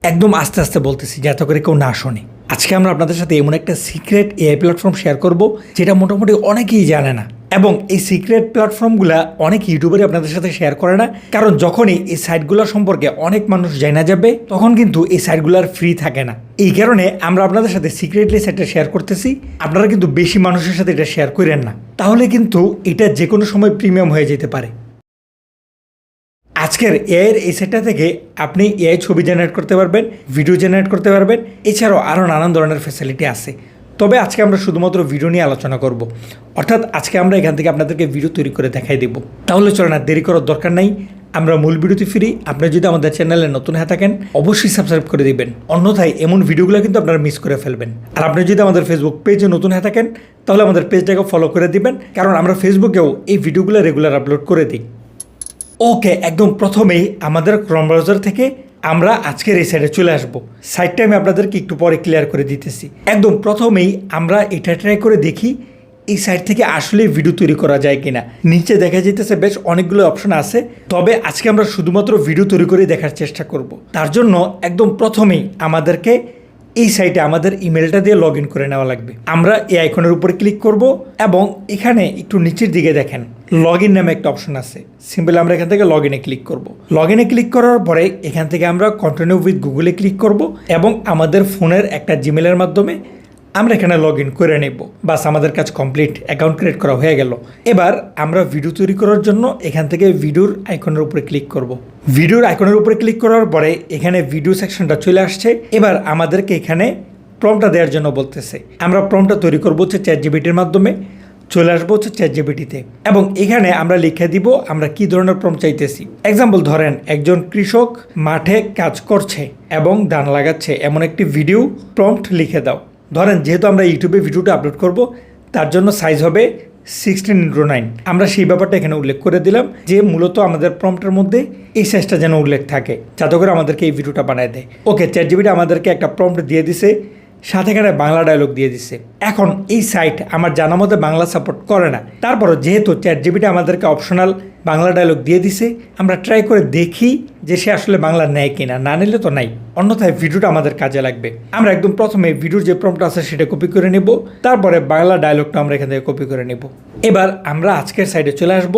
একদম আস্তে আস্তে বলতেছি যাতে করে কেউ না শোনে। আজকে আমরা আপনাদের সাথে এমন একটা সিক্রেট এআই প্ল্যাটফর্ম শেয়ার করব যেটা মোটামুটি অনেকেই জানে না, এবং এই সিক্রেট প্ল্যাটফর্মগুলো অনেক ইউটিউবারই আপনাদের সাথে শেয়ার করে না, কারণ যখনই এই সাইটগুলো সম্পর্কে অনেক মানুষ জানা যাবে তখন কিন্তু এই সাইটগুলো আর ফ্রি থাকে না। এই কারণে আমরা আপনাদের সাথে সিক্রেটলি সাইটটা শেয়ার করতেছি। আপনারা কিন্তু বেশি মানুষের সাথে এটা শেয়ার করেন না, তাহলে কিন্তু এটা যে কোনো সময় প্রিমিয়াম হয়ে যেতে পারে। আজকের এআইয়ের এই সেটটা থেকে আপনি এআই ছবি জেনারেট করতে পারবেন, ভিডিও জেনারেট করতে পারবেন, এছাড়াও আরও নানান ধরনের ফ্যাসিলিটি আছে। তবে আজকে আমরা শুধুমাত্র ভিডিও নিয়ে আলোচনা করব, অর্থাৎ আজকে আমরা এখান থেকে আপনাদেরকে ভিডিও তৈরি করে দেখাই দেব। তাহলে চলেন আর দেরি করার দরকার নাই, আমরা মূল ভিডিওতে ফিরি। আপনি যদি আমাদের চ্যানেলে নতুন হয়ে থাকেন অবশ্যই সাবস্ক্রাইব করে দিবেন, অন্যথায় এমন ভিডিওগুলো কিন্তু আপনারা মিস করে ফেলবেন। আর আপনি যদি আমাদের ফেসবুক পেজে নতুন হয়ে থাকেন তাহলে আমাদের পেজটাকে ফলো করে দিবেন, কারণ আমরা ফেসবুকেও এই ভিডিওগুলো রেগুলার আপলোড করে দিই। ওকে, একদম প্রথমেই আমাদের ক্রোম ব্রাউজার থেকে আমরা আজকের এই সাইটে চলে আসব। সাইটটা আমি আপনাদেরকে একটু পরে ক্লিয়ার করে দিতেছি। একদম প্রথমেই আমরা এটা ট্রাই করে দেখি এই সাইট থেকে আসলে ভিডিও তৈরি করা যায় কিনা। নিচে দেখা যেতেছে বেশ অনেকগুলো অপশন আছে, তবে আজকে আমরা শুধুমাত্র ভিডিও তৈরি করে দেখার চেষ্টা করব। তার জন্য একদম প্রথমেই আমাদেরকে এই সাইটে আমাদের ইমেলটা দিয়ে লগ ইন করে নেওয়া লাগবে। আমরা এই আইকনের উপরে ক্লিক করব এবং এখানে একটু নিচের দিকে দেখেন লগ ইন নামে একটা অপশন আছে। সিম্পল আমরা এখান থেকে লগ ইনে ক্লিক করব। লগ ইনে ক্লিক করার পরে এখান থেকে আমরা কন্টিনিউ উইথ গুগলে ক্লিক করব এবং আমাদের ফোনের একটা জিমেলের মাধ্যমে আমরা এখানে লগ ইন করে নেব। বাস, আমাদের কাজ কমপ্লিট, অ্যাকাউন্ট ক্রিয়েট করা হয়ে গেল। এবার আমরা ভিডিও তৈরি করার জন্য এখান থেকে ভিডিওর আইকনের উপরে ক্লিক করব। ভিডিওর আইকনের উপরে ক্লিক করার পরে এখানে ভিডিও সেকশনটা চলে আসছে। এবার আমাদেরকে এখানে প্রম্পটটা দেওয়ার জন্য বলতেছে। আমরা প্রম্পটটা তৈরি করবো হচ্ছে চ্যাটজিপিটির মাধ্যমে, চলে আসবো হচ্ছে চ্যাটজিপিটিতে, এবং এখানে আমরা লিখে দিব আমরা কি ধরনের প্রম্পট চাইতেছি। এক্সাম্পল ধরেন একজন কৃষক মাঠে কাজ করছে এবং ধান লাগাচ্ছে এমন একটি ভিডিও প্রম্পট লিখে দাও। ধরেন যেহেতু আমরা ইউটিউবে ভিডিওটা আপলোড করব, তার জন্য সাইজ হবে 16:9। আমরা সেই ব্যাপারটা এখানে উল্লেখ করে দিলাম যে মূলত আমাদের প্রম্পটের মধ্যে এই সাইজটা যেন উল্লেখ থাকে, যাতে করে আমাদেরকে এই ভিডিওটা বানায় দেয়। ওকে, চ্যাটজিপিটি আমাদেরকে একটা প্রম্পট দিয়ে দিছে, সাথে এখানে বাংলা ডায়লগ দিয়ে দিছে। এখন এই সাইট আমার জানা মতে বাংলা সাপোর্ট করে না, তারপরও যেহেতু চ্যাটজিপিটি আমাদেরকে অপশনাল বাংলা ডায়লগ দিয়ে দিছে, আমরা ট্রাই করে দেখি যে সে আসলে বাংলা নেয় কিনা। না নিলে তো নাই, অন্যথায় ভিডিওটা আমাদের কাজে লাগবে। আমরা একদম প্রথমে ভিডিওর যে প্রম্পট আছে সেটা কপি করে নেব, তারপরে বাংলা ডায়লগটা আমরা এখান থেকে কপি করে নেব। এবার আমরা আজকের সাইডে চলে আসব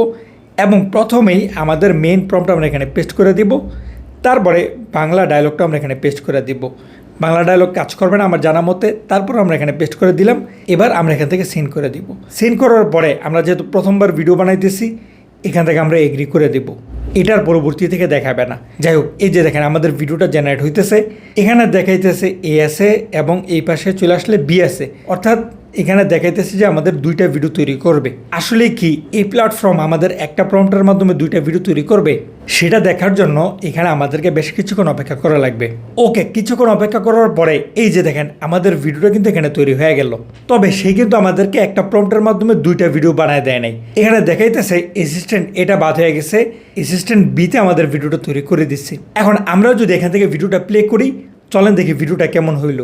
এবং প্রথমেই আমাদের মেইন প্রম্পট আমরা এখানে পেস্ট করে দিব, তারপরে বাংলা ডায়লগটা আমরা এখানে পেস্ট করে দিব। বাংলা ডায়লগ কাজ করবে না আমার জানা মতে, তারপর আমরা এখানে পেস্ট করে দিলাম। এবার আমরা এখান থেকে সেন্ড করে দিব। সেন্ড করার পরে আমরা যেহেতু প্রথমবার ভিডিও বানাইতেছি, এখান থেকে আমরা এগ্রি করে দেব। এটার পরবর্তী থেকে দেখাবে না। যাই হোক, এই যে দেখেন আমাদের ভিডিওটা জেনারেট হইতেছে, এখানে দেখাইতেছে এ আছে এবং এই পাশে চলে আসলে বি আছে, অর্থাৎ এখানে দেখাইতেছে যে আমাদের দুইটা ভিডিও তৈরি করবে। আসলে কি এই প্ল্যাটফর্ম আমাদের একটা প্রম্পটের মাধ্যমে দুইটা ভিডিও তৈরি করবে, সেটা দেখার জন্য এখানে আমাদেরকে বেশ কিছুক্ষণ অপেক্ষা করা লাগবে। ওকে, কিছুক্ষণ অপেক্ষা করার পরে এই যে দেখেন আমাদের ভিডিওটা কিন্তু এখানে তৈরি হয়ে গেল। তবে সে কিন্তু আমাদেরকে একটা প্রম্পটের মাধ্যমে দুইটা ভিডিও বানায় দেয় নাই। এখানে দেখাইতেছে অ্যাসিস্ট্যান্ট এটা বাদ হয়ে গেছে, অ্যাসিস্ট্যান্ট বিতে আমাদের ভিডিওটা তৈরি করে দিচ্ছে। এখন আমরাও যদি এখান থেকে ভিডিওটা প্লে করি, চলেন দেখি ভিডিওটা কেমন হইল।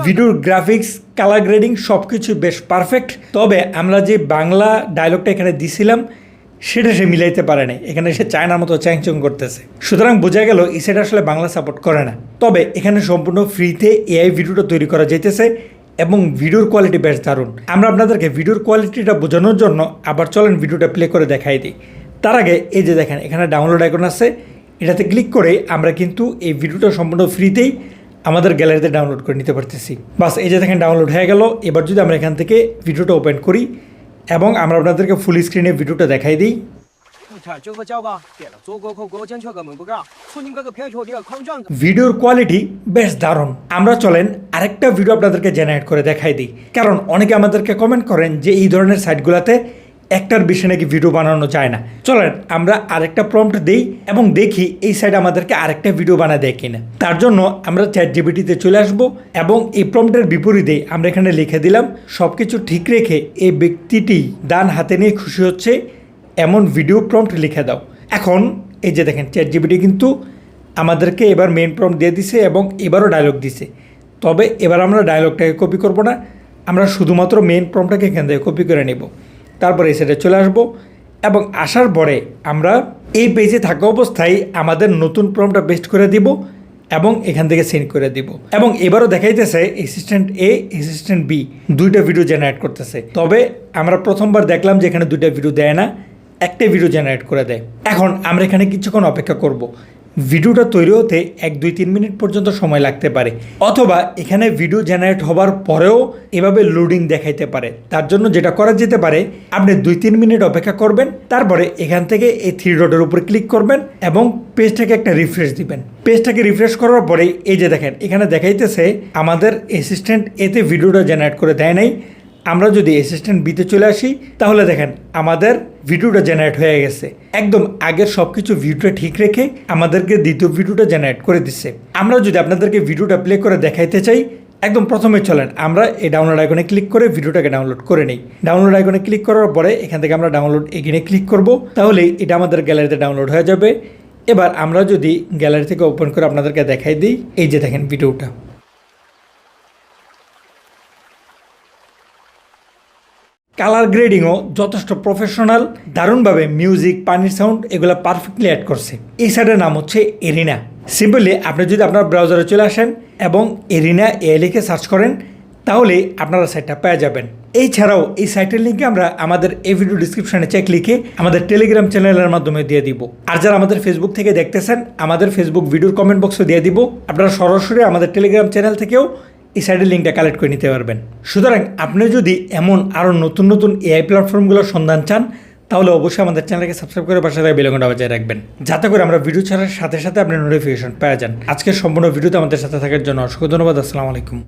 ভিডিওর গ্রাফিক্স, কালার গ্রেডিং সবকিছু বেশ পারফেক্ট, তবে আমরা যে বাংলা ডায়লগটা এখানে দিছিলাম সেটা সে মিলাইতে পারে না। এখানে সে চায়নার মতো চ্যাংচং করতেছে, সুতরাং বোঝা গেল এই সেটা আসলে বাংলা সাপোর্ট করে না। তবে এখানে সম্পূর্ণ ফ্রিতে এআই ভিডিওটা তৈরি করা যাইতেছে এবং ভিডিওর কোয়ালিটি বেশ দারুণ। আমরা আপনাদেরকে ভিডিওর কোয়ালিটিটা বোঝানোর জন্য আবার চলেন ভিডিওটা প্লে করে দেখাই দিই। তার আগে এই যে দেখেন এখানে ডাউনলোড আইকন আছে, এটাতে ক্লিক করে আমরা কিন্তু এই ভিডিওটা সম্পূর্ণ ফ্রিতেই আমাদের গ্যালারিতে ডাউনলোড করে নিতে পারতেছি। বাস, এই যে দেখেন ডাউনলোড হয়ে গেল। এবার যদি আমরা এখান থেকে ভিডিওটা ওপেন করি এবং আমরা আপনাদেরকে ফুল স্ক্রিনে ভিডিওটা দেখাই দিই। ভিডিওর কোয়ালিটি বেশ দারুণ। আমরা চলেন আরেকটা ভিডিও আপনাদেরকে জেনারেট করে দেখাই দিই, কারণ অনেকে আমাদেরকে কমেন্ট করেন যে এই ধরনের সাইটগুলোতে একটার বেশি নাকি ভিডিও বানানো যায় না। চলেন আমরা আরেকটা প্রম্পট দিই এবং দেখি এই সাইড আমাদেরকে আরেকটা ভিডিও বানা দেয় কিনা। তার জন্য আমরা চ্যাটজিপিটিতে চলে আসব এবং এই প্রম্পটের বিপরীতে আমরা এখানে লিখে দিলাম সব কিছু ঠিক রেখে এই ব্যক্তিটি ডান হাতে নিয়ে খুশি হচ্ছে এমন ভিডিও প্রম্পট লিখে দাও। এখন এই যে দেখেন চ্যাটজিপিটি কিন্তু আমাদেরকে এবার মেইন প্রম্পট দিয়ে দিছে এবং এবারও ডায়লগ দিছে। তবে এবার আমরা ডায়লগটাকে কপি করব না, আমরা শুধুমাত্র মেইন প্রম্পটটাকে এখান থেকে কপি করে নেব। তারপরে এই সাইডে চলে আসবো এবং আসার পরে আমরা এই পেজে থাকা অবস্থায় আমাদের নতুন প্রম্পটটা পেস্ট করে দিব এবং এখান থেকে সেন্ড করে দিব। এবং এবারও দেখাইতেছে অ্যাসিস্ট্যান্ট এ অ্যাসিস্ট্যান্ট বি দুইটা ভিডিও জেনারেট করতেছে। তবে আমরা প্রথমবার দেখলাম যে এখানে দুইটা ভিডিও দেয় না, একটা ভিডিও জেনারেট করে দেয়। এখন আমরা এখানে কিছুক্ষণ অপেক্ষা করব। ভিডিওটা তৈরি হতে 1-2-3 মিনিট পর্যন্ত সময় লাগতে পারে, অথবা এখানে ভিডিও জেনারেট হবার পরেও এভাবে লোডিং দেখাইতে পারে। তার জন্য যেটা করা যেতে পারে, আপনি 2-3 মিনিট অপেক্ষা করবেন, তারপরে এখান থেকে এই 3 ডটের উপর ক্লিক করবেন এবং পেজটাকে একটা রিফ্রেশ দিবেন। পেজটাকে রিফ্রেশ করার পরে এই যে দেখেন এখানে দেখাইতেছে আমাদের অ্যাসিস্ট্যান্ট এতে ভিডিওটা জেনারেট করে দেয় নাই। আমরা যদি অ্যাসিস্ট্যান্ট বিতে চলে আসি তাহলে দেখেন আমাদের ভিডিওটা জেনারেট হয়ে গেছে। একদম আগের সব কিছু ভিডিওটা ঠিক রেখে আমাদেরকে দ্বিতীয় ভিডিওটা জেনারেট করে দিচ্ছে। আমরা যদি আপনাদেরকে ভিডিওটা প্লে করে দেখাইতে চাই, একদম প্রথমে চলেন আমরা এই ডাউনলোড আইকনে ক্লিক করে ভিডিওটাকে ডাউনলোড করে নিই। ডাউনলোড আইকনে ক্লিক করার পরে এখান থেকে আমরা ডাউনলোড এগিনে ক্লিক করব, তাহলে এটা আমাদের গ্যালারিতে ডাউনলোড হয়ে যাবে। এবার আমরা যদি গ্যালারি থেকে ওপেন করে আপনাদেরকে দেখাই দিই, এই যে দেখেন ভিডিওটা। কালার গ্রেডিংও যথেষ্ট প্রফেশনাল, দারুণভাবে মিউজিক, পানির সাউন্ড এগুলো পারফেক্টলি অ্যাড করছে। এই সাইটের নাম হচ্ছে এরিনা। সিম্পলি আপনি যদি আপনার ব্রাউজারে চলে আসেন এবং এরিনা লিখে সার্চ করেন, তাহলে আপনারা সাইটটা পেয়ে যাবেন। এছাড়াও এই সাইটের লিঙ্কে আমরা আমাদের এই ভিডিও ডিসক্রিপশনে চেক লিখে আমাদের টেলিগ্রাম চ্যানেলের মাধ্যমে দিয়ে দিব। আর যারা আমাদের ফেসবুক থেকে দেখতেছেন, আমাদের ফেসবুক ভিডিওর কমেন্ট বক্সে দিয়ে দিব। আপনারা সরাসরি আমাদের টেলিগ্রাম চ্যানেল থেকেও এই সাইটের লিঙ্কটা কালেক্ট করে নিতে পারবেন। সুতরাং আপনি যদি এমন আরও নতুন নতুন এআই প্ল্যাটফর্মগুলোর সন্ধান চান, তাহলে অবশ্যই আমাদের চ্যানেলকে সাবস্ক্রাইব করে পাশে থাকা বেল আইকনটা বাজিয়ে রাখবেন, যাতে করে আমরা ভিডিও ছাড়ার সাথে সাথে আপনি নোটিফিকেশন পেয়ে যান। আজকের সম্পূর্ণ ভিডিওতে আমাদের সাথে থাকার জন্য অসংখ্য ধন্যবাদ। আসসালামু আলাইকুম।